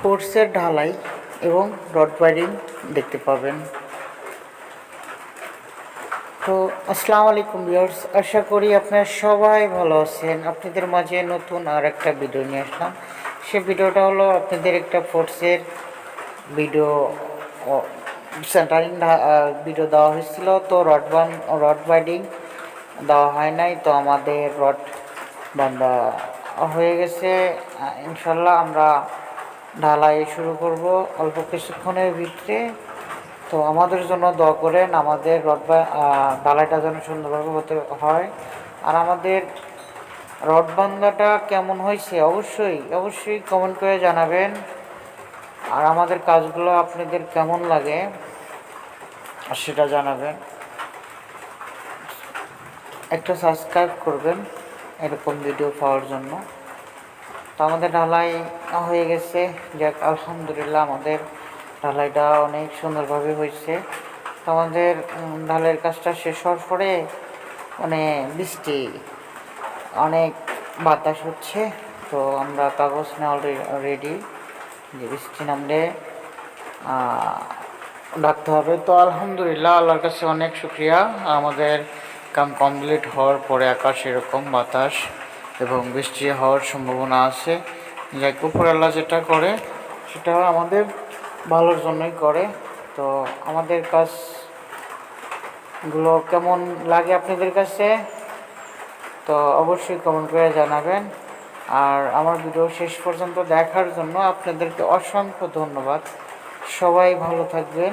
ফোর্সের ঢালাই এবং রড বাইডিং দেখতে পাবেন। তো আসসালামু আলাইকুম ভিউয়ার্স, আশা করি আপনারা সবাই ভালো আছেন। আপনাদের মাঝে নতুন আর একটা ভিডিও নিয়ে আসলাম। সে ভিডিওটা হলো আপনাদের একটা ফোর্সের ভিডিও সেন্টারিং ভিডিও দেওয়া হয়েছিল। তো রড বাইডিং দেওয়া হয় নাই, তো আমাদের রড বান্ধা হয়ে গেছে। ইনশাল্লাহ আমরা ঢালাই শুরু করব অল্প কিছুক্ষণের ভিতরে। তো আমাদের জন্য দোয়া করেন, আমাদের ঢালাইটা যেন সুন্দরভাবে হতে হয়। আর আমাদের রড বান্ধাটা কেমন হয়েছে অবশ্যই কমেন্ট করে জানাবেন। আর আমাদের কাজগুলো আপনাদের কেমন লাগে সেটা জানাবেন। একটা সাবস্ক্রাইব করবেন এরকম ভিডিও পাওয়ার জন্য। তো আমাদের ঢালাই হয়ে গেছে, যাক আলহামদুলিল্লাহ আমাদের ঢালাইটা অনেক সুন্দরভাবে হয়েছে। তো আমাদের ঢালাইয়ের কাজটা শেষ হওয়ার পরে বৃষ্টি অনেক বাতাস হচ্ছে। তো আমরা কাগজ নেওয়া রেডি, যে বৃষ্টি নামলে ডাকতে হবে। তো আলহামদুলিল্লাহ আল্লাহর কাছে অনেক শুক্রিয়া, আমাদের কাম কমপ্লিট হওয়ার পরে আকাশ এরকম বাতাস এবং বৃষ্টি হওয়ার সম্ভাবনা আছে। যাই উপর আল্লাহ যেটা করে সেটা আমাদের ভালোর জন্যই করে। তো আমাদের কাজগুলো কেমন লাগে আপনাদের কাছে তো অবশ্যই কমেন্ট করে জানাবেন। আর আমার ভিডিও শেষ পর্যন্ত দেখার জন্য আপনাদেরকে অসংখ্য ধন্যবাদ। সবাই ভালো থাকবেন।